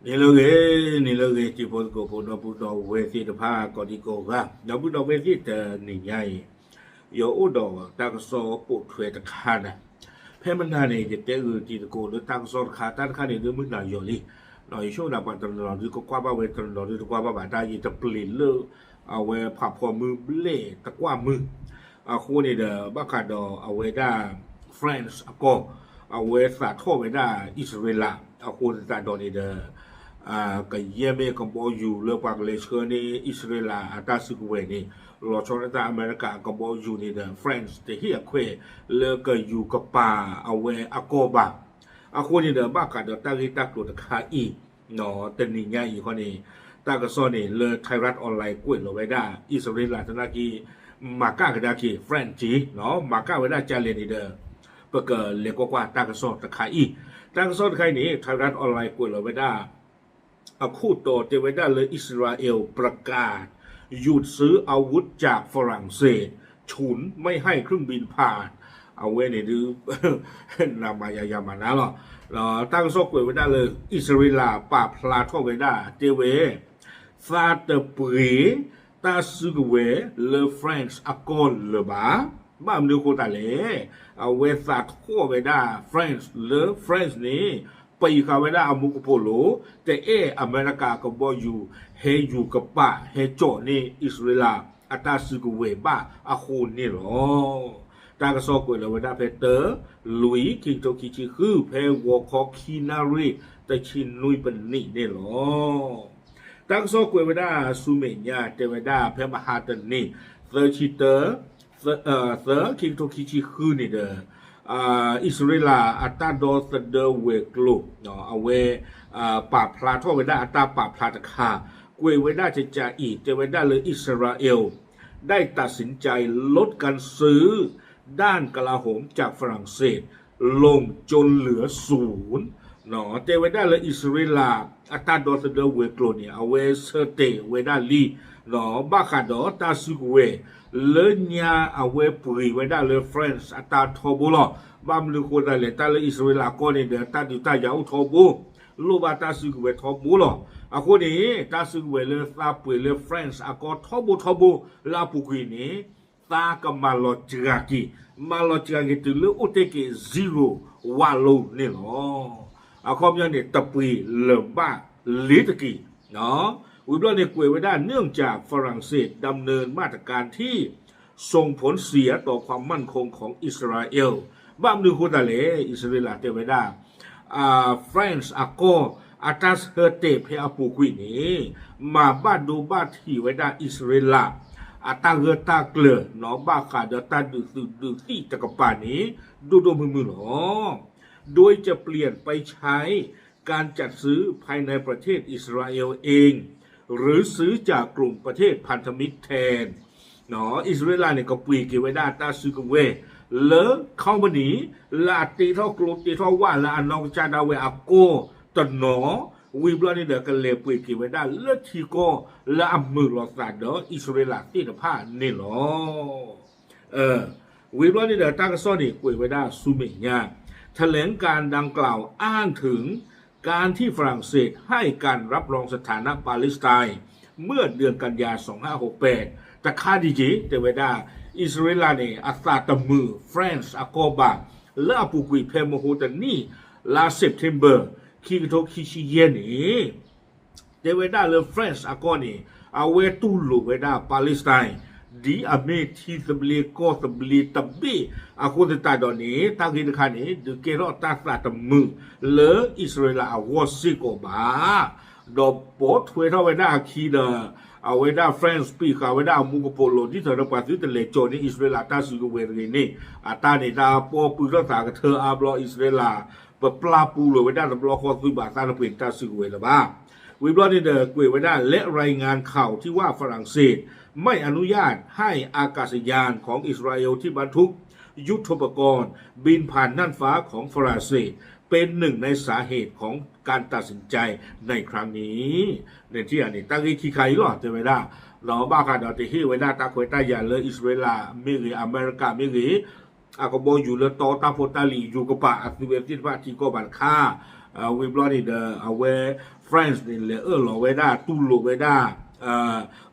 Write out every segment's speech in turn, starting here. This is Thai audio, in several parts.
Niloge tipo ko no puto we si de pa ko di ko ga no puto we si de ni nyai yo udo ta so pu thwe ta kha na phe mana ne je te u ti ko lo ta so kha ta kha ne mu na yo li no yo sho na pa ta no di ko kwa ba we ta no di ko kwa ba ba ta yi ta pli le a we pha pho mu ble ta kwa mu a khu ne de ba kha do a we da friends a ko a we sa tho we da Israel a khu ta do ni de cái gì mà còn bao nhiêu lớp bạc lệ sơn này Israel là ta sự quê này rồi cho nên ta America còn bao nhiêu này là France thì hiện quê lớp cái dù cái bà ở quê Akoba ở khu này là bác cả được ta ghi ta được khá ít nó tên này ngay con này ta cái số này lớp Thái Rát online quê rồi vậy đó Israel là thằng kia mà cả cái đó kia France chỉ nó mà cả cái đó trả lời này đó bất cứ lệ qua ta cái số ta khá ít ta cái số cái này Thái Rát online quê rồi vậy đóคู่ต่อเทวดาเลยอิสราเอลประกาศหยุดซื้ออาวุธจากฝรั่งเศสฉุนไม่ให้เครื่องบินผ่านเอาไว้ในดูนามายามานะหรอตั้งซอกเวดาเลยอิสราเอลป่าพลาทเวดาเจเวซาเตปรีตาซึกเวเลฟรานซ์อากอนเลบาบ้ามดูโคตาเลเอาเวซาทั่วเวดาฟรานซ์เลฟรานซ์นี้ไปคาเวดาอามุกโพโลแต่อเมริกาก็บอยู่เฮอยู่กับป้าเฮโจนี่อิสราเอลอัตาซึกเวบ้าอาคูนนี่หรอตากระสอบกวยเลวดาเพเตอร์ลุยคิงโตคิชิคือเพวอคอคินารีแต่ชินลุยเป็นนี่นี่หรอตากระสอบกวยเวดาซูเมญาเตเวดาเพมหาตันนี่เซอร์ชิเตอร์เซอร์คิงโตคิชิคือนี่เด้ออิสราเอลอัตตาโดสเดเวกลุเนาะเอาไว้ป่าพลาทเวดาอัตตาป่าพลาตคากวยเวดาจะจ่าอีกเจเวดาเลยอิสราเอลได้ตัดสินใจลดการซื้อด้านกลาโหมจากฝรั่งเศสลงจนเหลือศูนย์เนาะเจเวดาเลยอิสราเอลอัตตาโดสเดเวกลุเนี่ยเอาไว้เซเตเวดาลีเนาะบ้าขาดอตาซุกเวเลญาเอาไว้ปุยไว้ได้เลยฟรานซ์อัตาทอบุลบามลูกคนได้เลยตาเลยอิสราเอลก็เนี่ยเดี๋ยวตาดูตายาวทอบุลูบาตาซึกเวทอบุลอะคนนี้ตาซึกเวเลยตาปุยเลยฟรานซ์อะก็ทอบุลาปุกุยนี้ตากำมาลอจิกากิตัวเลยอุตเกซีโร่วาลูนี่หรออะคอมยังเนี่ยตะปุยเลบ้าลิตกีเนาะวิบลาเนี่ยกวยไว้ได้เนื่องจากฝรั่งเศสดำเนินมาตรการที่ส่งผลเสียต่อความมั่นคงของอิสราเอลบ้ามดูโคตาเลอิสราเอลเตไว้ได้ฟรานซ์อาโกอาตาสเฮเตเพอปูกุยนี้มาบ้านดูบ้านที่ไว้ได้อิสราเอลอาตาเฮตาเกลือหนอบ้าขาดตาดูที่ตะกปานี้ดูมือหนอโดยจะเปลี่ยนไปใช้การจัดซื้อภายในประเทศอิสราเอลเองหรือซื้อจากกลุ่มประเทศพันธมิตรแทนเนาะอิสราเอลเนี่ยก็ปีกไว้ได้ตาซึกเวเลเข้ามาหนีลาตีเท่ากลุ่มตีเท่าว่าละอันนองจาดาเวอาโกตนหนอวิบลานี่เด็กกันเลยปีกไว้ได้เลทีโกละอัมมือหลอกสาดเนาะอิสราเอลที่ตะผ้านี่หรอวิบลานี่เด็กตั้งซ่อนนี่ปีกไว้ได้ซูเมียแถลงการดังกล่าวอ้างถึงการที่ฝรั่งเศสให้การรับรองสถานะปาเลสไตน์เมื่อเดือนกันยายน2568แต่ค่าดีจีเตเวดาอิสราเอลเนี่ยอัตราตมือฟรานซ์อาโกบาและปูกุยเพมโฮตันนี่ลาเซปเทมเบอร์คิกโตคิชิเยนี่เตเวดาเลฟรานซ์อาโกนี่เอาเวตูลูเวดาปาเลสไตน์ดีอเมทีสเบลีโกสเบลีตับบีอาคูตตาดอนี้ตากินขานี้ดูเกโรตาสตาตมือเลอิสราเอลอาวอสิโกบาดอปอทเวทเวดาคีเดเอาเวดาฟรานซ์ปีกเอาเวดามุกโปโลที่เธอรับปาซิตเลโจนี่อิสราเอลตาสุกเวรีนี่อาตาเนดาปอปุรักษากับเธออาบลออิสราเอลปลาปูโลเวดาตบลอคอซุบาตาเปลี่ยนตาสุกเวละบ้าวิบลอนี่เดกวยเวดาและรายงานข่าวที่ว่าฝรั่งเศสไม่อนุญาตให้อากาศยานของอิสราเอลที่บรรทุกยุทโธปกรณ์บินผ่านน่านฟ้าของฝรั่งเศสเป็นหนึ่งในสาเหตุของการตัดสินใจในครั้งนี้ในที่อันนี้ตั้งที่ขี้ใครหรอจะไม่ได้เราบ้ากันเราที่เวลาตาควยตายาเลยอิสราเอลมีหรืออเมริกามีหรือ ก็บอกอยู่เลยต่อตาโพตาลีอยู่กับป่าสุเวติว่าที่ก็บันค่าวิบลอนี่เดอเอาไว้ฟรานซ์นี่เลยหล่อไว้ได้ตุลไว้ได้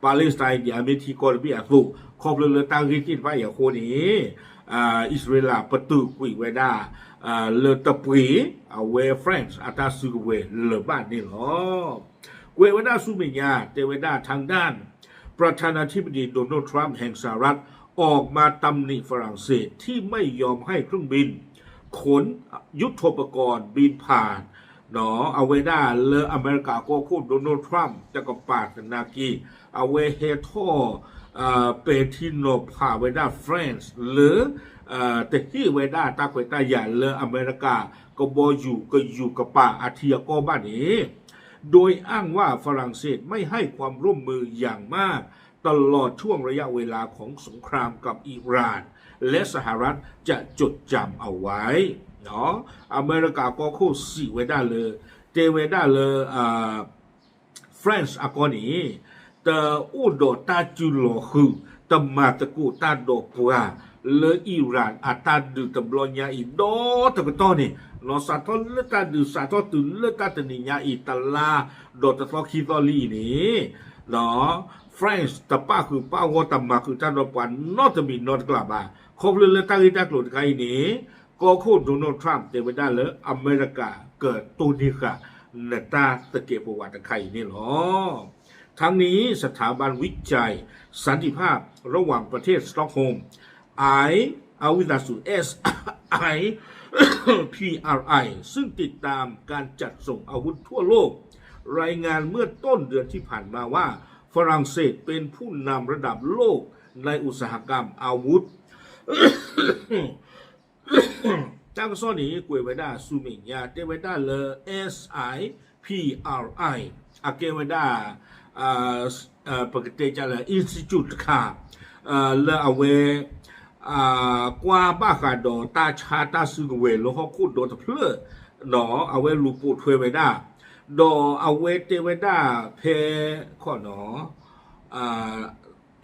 ปาเลสไตน์ที่อเมริกาก็มีสุครอบเลยตั้งที่ว่าอย่างคนนี้อิสราเอลประตูกุยไว้ได้เลตะปุยเอาไว้ฟรานซ์อัตราสุกเวเลบ้านนี่หรอกุยไว้ได้สุเมียเตไว้ได้ทางด้านประธานาธิบดีโดนัลด์ทรัมป์แห่งสหรัฐออกมาตำหนิฝรั่งเศสที่ไม่ยอมให้เครื่องบินขนยุทโธปกรณ์บินผ่านเนาะเอาไว้ได้เลออเมริกาก็คูดโดนัลด์ทรัมป์จะก็ปาดนากีเอาไว้เฮทอเปทิโนพาไว้ได้ฟรานซ์หรือแต่ที่ไว้ได้ตาไว้ได้อย่าเลออเมริกาก็บอยู่กับป่าอาเทียก็บ้านนี้โดยอ้างว่าฝรั่งเศสไม่ให้ความร่วมมืออย่างมากตลอดช่วงระยะเวลาของสงครามกับอิหร่านและสหรัฐจะจดจำเอาไว้เนาะอเมริกาก็โคสิไว้ได้เลยเจไว้ได้เลยฟรานซ์อากอนีแต่อุดตาจุลคือตมาตะกูตาดปัวเลอิหร่านอาตาดูตบลอนยาอีดอตะกตอนี่นอสาทอเลตาดูสาทอตุเลตาตนิยาอีตาลาดอตะทอคิตอลีนี่เนาะฟรานซ์ตะป้าคือป้าวตมาคือตาดปันนอตมีนอตกลับคบเลยตั้งที่ตากลุ่มใครนี้ก็โคดโดนัลด์ทรัมป์เตไปได้เลยอเมริกาเกิดตัวนี้ค่ะเนตาตะเกียบประวัติใครนี่หรอทั้งนี้สถาบันวิจัยสันติภาพระหว่างประเทศสต็อกโฮล์มเอาวิลาสุPRI ซึ่งติดตามการจัดส่งอาวุธทั่วโลกรายงานเมื่อต้นเดือนที่ผ่านมาว่าฝรั่งเศสเป็นผู้นำระดับโลกในอุตสาหกรรมอาวุธตั้งซ่อนนี้กุยไว้ได้ซูมิงยาเตไว้ได้เลย SIPRI อาเกไว้ได้ปกติจะเลย Institute ค่ะเลยเอาไว้กว่าบ้าขาดอตาชาตาซึกเวลแล้วเขาคูดโดนเพลอหนอเอาไว้ลูปูถวยไว้ได้ดอเอาไว้เตไว้ได้เพข้อหนอ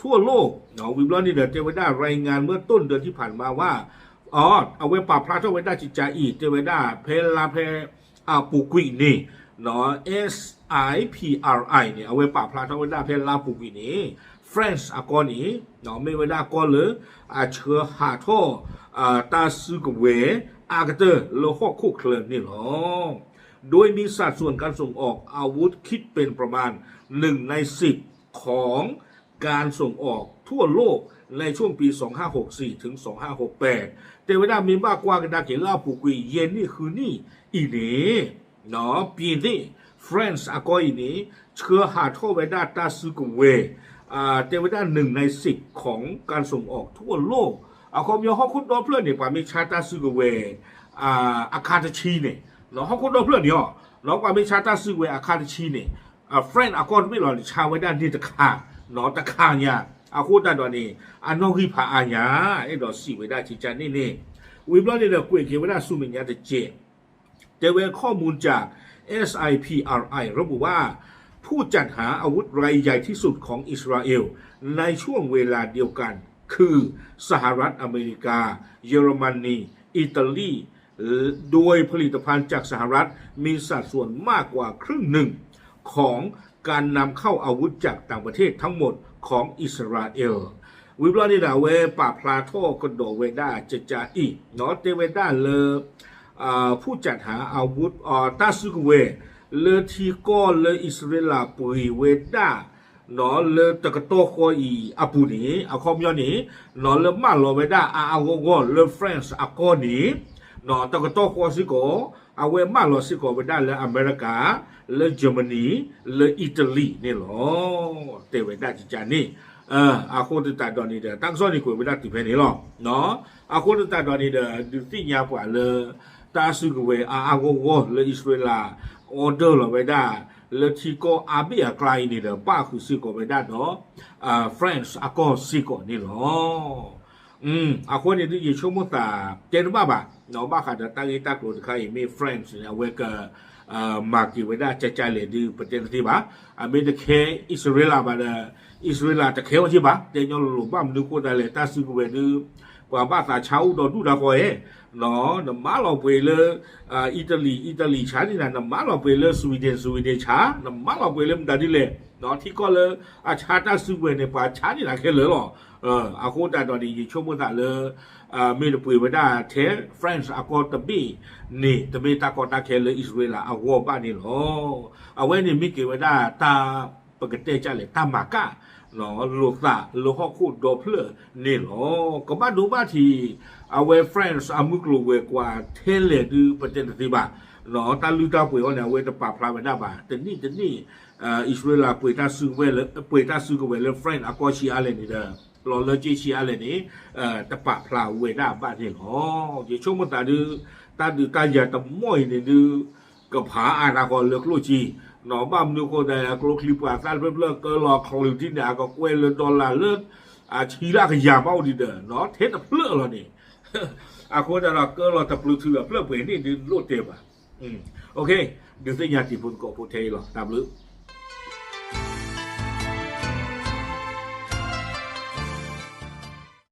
ทั่วโลกเนาะวิบลอนี่เดเตไว้ได้รายงานเมื่อต้นเดือนที่ผ่านมาว่าเอาไว้ปราบพระเท่าไว้ได้จิตใจอีกเตไว้ได้เพลาเพปูกุยนี่เนาะ SIPRI เนี่ยเอาไว้ปราบพระเท่าไว้ได้เพลาปูกุยนี่ฟรานซ์อากอนี่เนาะไม่ไว้ได้ก็เลยเชื้อหาท่อตาซึกเวอากเตอร์โลหะคู่เคลื่อนนี่หรอโดยมีสัดส่วนการส่งออกอาวุธคิดเป็นประมาณ1 ใน 10ของการส่งออกทั่วโลกในช่วงปี 2564 ถึง 2568แต่เวลามีมากกว่ากันดาเกล่าปูกุยเย็นนี่คือนี่อีนี้เนาะปีนี้ฟรานซ์อากออีนี้เชื้อหาท่อไว้ได้ตาซึกเวเตวด้า1 ใน 10ของการส่งออกทั่วโลกคอมยอฮอคุณดอเพื่อนเนี่ยป่ามีชาตาซึกเวอาคาตชีเนี่ยเนาะฮอคุณดอเพื่อนเนี่ยเนาะป่ามีชาตาซึกเวอาคาตชีเนี่ยเฟรนด์อากอนไม่หรอกชาไว้ด้านนี่ตะขาเนาะตะขาเนี่ยคูดด้านตัวนี้นองฮิพาอาญาไอ้ดอกสีไว้ได้ชิจานี่วิบลอนี่เด็กกุยเกี่ยวไว้ได้สุมิญญาตเจแต่เวข้อมูลจาก SIPRI ระบุว่าผู้จัดหาอาวุธรายใหญ่ที่สุดของอิสราเอลในช่วงเวลาเดียวกันคือสหรัฐอเมริกาเยอรมนีอิตาลีโดยผลิตภัณฑ์จากสหรัฐมีสัดส่วนมากกว่าครึ่งหนึ่งของการนำเข้าอาวุธจากต่างประเทศทั้งหมดของอิสราเอลวิบลานิดาเวปาพลาโทกโดเวดาเจจาอีนอเตเวดาเลผู้จัดหาอาวุธตาซึกเวเลทีก็เลอิสราเอลปุยเวดาเนาะเลตะกโตโคอีอาปูนีอาคอมยอนีเนาะเลมาโลเวดาอาโกโกเลฟรานซ์อากอนีเนาะตะกโตโคซิโกอาเวมาโลซิโกเวดาเลอเมริกาเลเยอรมนีเลอิตาลีนี่หรอเตเวดาจิจานี่อาโคตตาดอนีเดตั้งซ้อนนี่คุยเวดาติเพนี่หรอเนาะอาโคตตาดอนีเดดูติญาปะเลตาซึกเวอาโกโกเลอิสราเอลออเดอร์เราไว้ได้แล้วที่ก็อาเบียไกลนี่เด้อป้าคือซิโกไว้ได้เนาะฟรานซ์อาก็ซิโกนี่เนาะอาคนนี้ที่ชั่วโมงตาเจนบ้าบ่ะเนาะบ้าขาดตั้งอีตากลุ่มใครมีฟรานซ์เนี่ยเวกมากี่ไว้ได้ใจเลยดูประเทศที่บ้าอเมริกาอิสราเอลบ้าเด้ออิสราเอลจะเขียวที่บ้าเดี๋ยวเราหลุดบ้ามนึกว่าได้เลยตาซิโกเวดู ว่าภาษาชาวดอดูดาคอยเนาะนมาเราไปเลยอิตาลีชานี่นะนมาเราไปเลยสวีเดนชานมาเราไปเลยมันได้เลยเนาะที่ก็เลยชาตาสุเวเนปาชานี่นะแค่เลยหรออาโคตาตอนนี้ช่วงเมื่อตาเลยมีแต่ปุยไปได้เทฟรนซ์อากอตบีนี่ตบีตากอตาแค่เลยอิสราเอลอาวบ้านนี่หรอเอาไว้นี่มีเกี่ยวได้ตาปกติจะเลยตามากาเนาะลูกตาลูกฮอกคูดอเพลนี่หรอก็บ้านดูบ้านที่เอาไว้ฟรนซ์อามุกลูเวกว่าเทเลดูประเทศที่บ้านเนาะตาลูตาปุยว่าเนี่ยเวตปาพลาไปได้บ้านแต่นี่อิสราเอลปุยตาซื้อเวลปุยตาซื้อกับเวลฟรนซ์อากอชีอะไรนี่เด้อรอเลจีชีอะไรนี่ตะปะพลาเวด้าบ้านนี่หรอจะช่วงมันตาดูตาอย่าตะม้อยนี่ดูกับผาอาณาคอนเลือกลูจีเนาะบ้านนึกว่าได้กลัวคลิปว่าการเพิ่มก็รอคอลิที่เนี่ยก็เวลดอลลาร์เลือกชีละก็ยามเอาดีเด้อเนาะเทสเพื่อเรานี่คนเราก็เราตะปลุกเถื่อเพื่อเปลี่ยนนี่ดูโลดเต็มโอเคเดี๋ยวจะอยากจีบคนก็พูดเทหรอตามลึก